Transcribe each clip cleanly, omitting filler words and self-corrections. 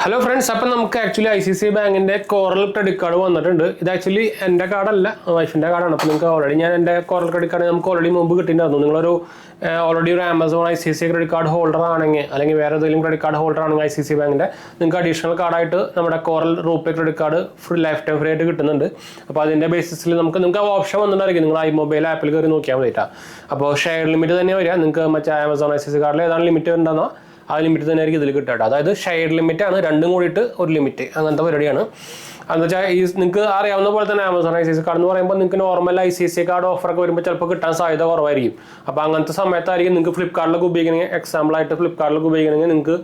Hello friends, അപ്പോൾ നമുക്ക് actually ICICI ബാങ്കിന്റെ കോറൽ ക്രെഡിറ്റ് കാർഡ് വന്നിട്ടുണ്ട്. ഇത് ആക്ച്വലി എൻ്റെ കാർഡല്ല, വൈഫിൻ്റെ കാർഡാണ്. അപ്പോൾ നിങ്ങൾക്ക് ഓൾറെഡി ഞാൻ എൻ്റെ കോറൽ ക്രെഡിറ്റ് കാർഡ് നമുക്ക് ഓൾറെഡി മുമ്പ് കിട്ടിയിട്ടുണ്ടായിരുന്നു. നിങ്ങളൊരു ഓൾറെഡി ഒരു Amazon ICICI credit card holder ആണെങ്കിൽ അല്ലെങ്കിൽ വേറെ ഏതെങ്കിലും ക്രെഡിറ്റ് കാർഡ് ഹോൾഡർ ആണെങ്കിൽ ICICI ബാങ്കിൻ്റെ നിങ്ങൾക്ക് അഡീഷണൽ കാർഡായിട്ട് നമ്മുടെ Coral RuPay credit card free life time free ആയിട്ട് കിട്ടുന്നുണ്ട്. അപ്പോൾ അതിൻ്റെ ബേസിസിൽ നിങ്ങൾക്ക് ആ ഓപ്ഷൻ വന്നിട്ടുണ്ടായിരിക്കും. നിങ്ങൾ iMobile ആപ്പിൽ കയറി നോക്കിയാൽ മതിയിട്ടാണ്. അപ്പോൾ ഷെയർ ലിമിറ്റ് തന്നെ വരിക. നിങ്ങൾക്ക് മറ്റേ ആമസോൺ ICICI കാർഡിൽ ഏതാണ് ലിമിറ്റ് ഉണ്ടെന്നോ ആ ലിമിറ്റ് തന്നെ ആയിരിക്കും ഇതിൽ കിട്ടുക. അതായത് ഷെയർ ലിമിറ്റാണ്, രണ്ടും കൂടിയിട്ട് ഒരു ലിമിറ്റ്, അങ്ങനത്തെ പരിപാടിയാണ്. എന്ന് വെച്ചാൽ നിങ്ങൾക്ക് അറിയാവുന്ന പോലെ തന്നെ ആമസോൺ ICICI കാർഡ് എന്ന് പറയുമ്പോൾ നിങ്ങൾക്ക് നോർമൽ ICICI കാർഡ് ഓഫറൊക്കെ വരുമ്പോൾ ചിലപ്പോൾ കിട്ടാൻ സാധ്യത കുറവായിരിക്കും. അപ്പോൾ അങ്ങനത്തെ സമയത്തായിരിക്കും നിങ്ങൾക്ക് ഫ്ലിപ്കാർട്ടിലൊക്കെ ഉപയോഗിക്കണമെങ്കിൽ, എക്സാമ്പിളായിട്ട് ഫ്ലിപ്കാർട്ടിലൊക്കെ ഉപയോഗിക്കണമെങ്കിൽ നിങ്ങൾക്ക്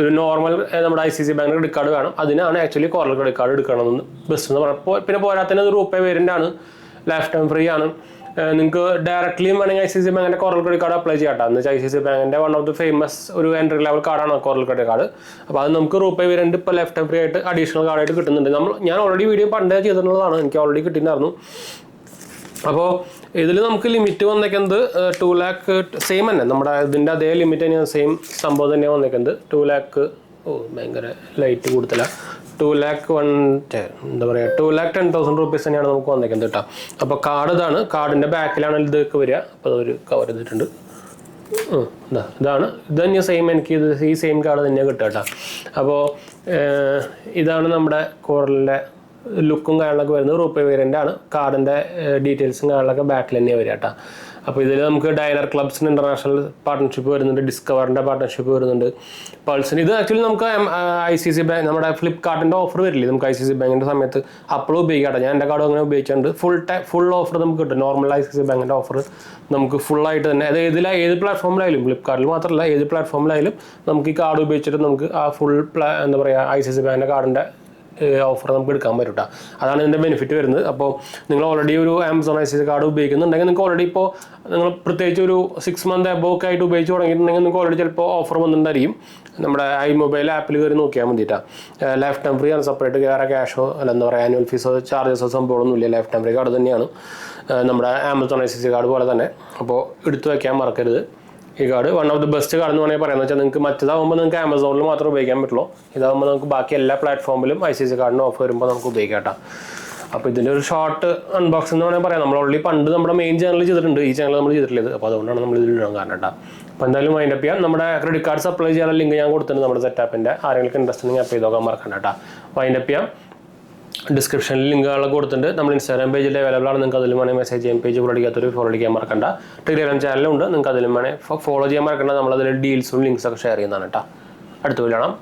ഒരു നോർമൽ നമ്മുടെ ICICI ബാങ്ക് ക്രെഡിറ്റ് കാർഡ് വേണം. അതിനാണ് ആക്ച്വലി കോറൽ ക്രെഡിറ്റ് കാർഡ് എടുക്കണമെന്ന് ബെസ്റ്റ് എന്ന് പറയുമ്പോൾ. പിന്നെ പോരാത്തന്നെ അത് റൂപേ വേരിയൻ്റ് ആണ്, ലൈഫ് ടൈം ഫ്രീ ആണ്. നിങ്ങൾക്ക് ഡയറക്റ്റ്ലിയും വേണമെങ്കിൽ ICICI ബാങ്കിൻ്റെ കോറൽ ക്രെഡിറ്റ് കാർഡ് അപ്ലൈ ചെയ്യാം. എന്ന് വെച്ചാൽ ICICI ബാങ്കിൻ്റെ വൺ ഓഫ് ദി ഫേമസ് ഒരു എൻട്രി ലെവൽ കാർഡാണ് കോറൽ ക്രെഡിറ്റ് കാർഡ്. അപ്പോൾ അത് നമുക്ക് റൂപേ വേരിയൻ്റ് ഇപ്പോൾ ലൈഫ് ടൈം ഫ്രീ ആയിട്ട് അഡീഷണൽ കാർഡായിട്ട് കിട്ടുന്നുണ്ട്. ഞാൻ ഓൾറെഡി വീഡിയോ പണ്ടേ ചെയ്തിട്ടുള്ളതാണ്, എനിക്ക് ഓൾറെഡി കിട്ടിയിട്ടുണ്ടായിരുന്നു. അപ്പോൾ ഇതിൽ നമുക്ക് ലിമിറ്റ് വന്നേക്കുന്നത് 2 lakh സെയിം തന്നെ, നമ്മുടെ ഇതിൻ്റെ അതേ ലിമിറ്റ് തന്നെയാണ്, സെയിം സംഭവം തന്നെയാണ് വന്നേക്കുന്നത്. 2 lakh ഭയങ്കര ലൈറ്റ് കൂടുതലാണ്. 2 lakh എന്താ പറയുക 2,10,000 rupees തന്നെയാണ് നമുക്ക് വന്നേക്കുന്നത് കേട്ടോ. അപ്പോൾ കാർഡ് ഇതാണ്, കാർഡിൻ്റെ ബാക്കിലാണ് ഇതൊക്കെ വരിക. അപ്പോൾ അതൊരു കവർ ചെയ്തിട്ടുണ്ട്. ഇതാണ് ഇത് തന്നെയാണ് സെയിം, എനിക്ക് ഇത് ഈ സെയിം കാർഡ് തന്നെയാണ് കിട്ടുക കേട്ടോ. അപ്പോൾ ഇതാണ് നമ്മുടെ കോറലിൻ്റെ ലുക്കും കാര്യങ്ങളൊക്കെ വരുന്നത്. റൂപേ വേരിയൻ്റ് ആണ്. കാർഡിൻ്റെ ഡീറ്റെയിൽസും കാര്യങ്ങളൊക്കെ ബാക്കിൽ തന്നെയാണ് വരിക കേട്ടോ. അപ്പോൾ ഇതിൽ നമുക്ക് ഡൈനർ ക്ലബ്സിന് ഇൻ്റർനാഷണൽ പാർട്ട്ണർഷിപ്പ് വരുന്നുണ്ട്, ഡിസ്കവറിൻ്റെ പാർട്ട്ണർഷിപ്പ് വരുന്നുണ്ട്, പൾസിന്. ഇത് ആക്ച്വലി നമുക്ക് ICICI ബാങ്ക് നമ്മുടെ ഫ്ലിപ്കാർട്ടിൻ്റെ ഓഫർ വരില്ലേ നമുക്ക് ICICI ബാങ്കിൻ്റെ സമയത്ത് അപ്പോഴും ഉപയോഗിക്കാം. ഞാൻ എൻ്റെ കാർഡ് അങ്ങനെ ഉപയോഗിച്ചിട്ടുണ്ട്. ഫുൾ ഓഫർ നമുക്ക് കിട്ടും. നോർമൽ ICICI ബാങ്കിൻ്റെ ഓഫർ നമുക്ക് ഫുള്ളായിട്ട് തന്നെ, അത് ഏത് പ്ലാറ്റ്ഫോമിലായാലും, ഫ്ലിപ്കാർട്ടിൽ മാത്രമല്ല ഏത് പ്ലാറ്റ്ഫോമിലായാലും നമുക്ക് ഈ കാർഡ് ഉപയോഗിച്ചിട്ട് നമുക്ക് ആ ഫുൾ എന്താ പറയുക ICICI ബാങ്കിൻ്റെ കാർഡിൻ്റെ ഓഫർ നമുക്ക് എടുക്കാൻ പറ്റും കേട്ടോ. അതാണ് ഇതിൻ്റെ ബെനിഫിറ്റ് വരുന്നത്. അപ്പോൾ നിങ്ങൾ ഓൾറെഡി ഒരു ആമസോൺ ICICI കാർഡ് ഉപയോഗിക്കുന്നുണ്ടെങ്കിൽ നിങ്ങൾക്ക് ഓൾറെഡി ഇപ്പോൾ നിങ്ങൾ പ്രത്യേകിച്ച് ഒരു 6 month എബോക്ക് ആയിട്ട് ഉപയോഗിച്ച് തുടങ്ങിയിട്ടുണ്ടെങ്കിൽ നിങ്ങൾക്ക് ഓൾറെഡി ചിലപ്പോൾ ഓഫർ വന്നിട്ടുണ്ടായിരിക്കും. നമ്മുടെ iMobile ആപ്പിൽ കയറി നോക്കിയാൽ മതിയിട്ടാണ്. ലൈഫ് ടൈം ഫ്രീ ആണ്, സെപ്പറേറ്റ് വേറെ ക്യാഷോ അല്ല എന്താ പറയുക ആനുവൽ ഫീസോ ചാർജസോ സംഭവമൊന്നുമില്ല. ലൈഫ് ടൈം ഫ്രീ കാർഡ് തന്നെയാണ്, നമ്മുടെ ആമസോൺ ICICI കാർഡ് പോലെ തന്നെ. അപ്പോൾ എടുത്തു വയ്ക്കാൻ മറക്കരുത്. ഈ card one of the best card എന്ന് വേണമെങ്കിൽ പറയാമെന്ന് വെച്ചാൽ നിങ്ങൾക്ക് മറ്റേതാകുമ്പോൾ നിങ്ങൾക്ക് ആമസോണിൽ മാത്രമേ ഉപയോഗിക്കാൻ പറ്റുള്ളൂ. ഇതാകുമ്പോൾ നമുക്ക് ബാക്കി എല്ലാ പ്ലാറ്റ്ഫോമിലും ICICI കാർഡിന് ഓഫർ വരുമ്പോൾ നമുക്ക് ഉപയോഗിക്കാം കേട്ടോ. അപ്പോൾ ഇതിൻ്റെ ഒരു ഷോർട്ട് അൺബോക്സിംഗ് എന്ന് വേണമെങ്കിൽ പറയാം. നമ്മൾ ഓൾറെഡി പണ്ട് നമ്മുടെ മെയിൻ ചാനൽ ചെയ്തിട്ടുണ്ട്, ഈ ചാനൽ നമ്മൾ ചെയ്തിട്ടില്ല. അപ്പോൾ അതുകൊണ്ടാണ് നമ്മൾ ഇതിൽ ഇടാൻ കാരണം കേട്ടോ. അപ്പോൾ എന്തായാലും മൈൻഡ് അപ്പ് ചെയ്യാം. നമ്മുടെ ക്രെഡിറ്റ് കാർഡ് സപ്ലൈ ചെയ്യാനുള്ള ലിങ്ക് ഞാൻ കൊടുത്തിട്ടുണ്ട് നമ്മുടെ സെറ്റപ്പിൻ്റെ. ആരെങ്കിലും ഇൻട്രസ്റ്റ് ഉണ്ടെങ്കിൽ അപ്പ് ചെയ്ത് നോക്കാൻ മറക്കണ്ട കേട്ടോ. മൈൻഡ് അപ്പ് ചെയ്യാം. ഡിസ്ക്രിപ്ഷനിൽ ലിങ്കുകളൊക്കെ കൊടുത്തിട്ടുണ്ട്. നമ്മൾ ഇൻസ്റ്റാഗ്രാം പേജിൽ അവൈലബിൾ ആണ്. നിങ്ങൾക്ക് അതിലും വേണമെങ്കിൽ മെസ്സേജ് ചെയ്യാൻ, പേജ് ഫോളോ ചെയ്യാത്തൊരു ഫോളോ ചെയ്യാൻ മറക്കണ്ട. ടെലിഗ്രാം ചാനലുണ്ട്, നിങ്ങൾക്ക് അതിലും വേണേൽ ഫോളോ ചെയ്യാൻ മറക്കണ്ട. നമ്മളതിൽ ഡീൽസും ലിങ്ക്സൊക്കെ ഷെയർ ചെയ്യുന്നതാണ് കേട്ടോ. അടുത്ത വീഡിയോ കാണാം.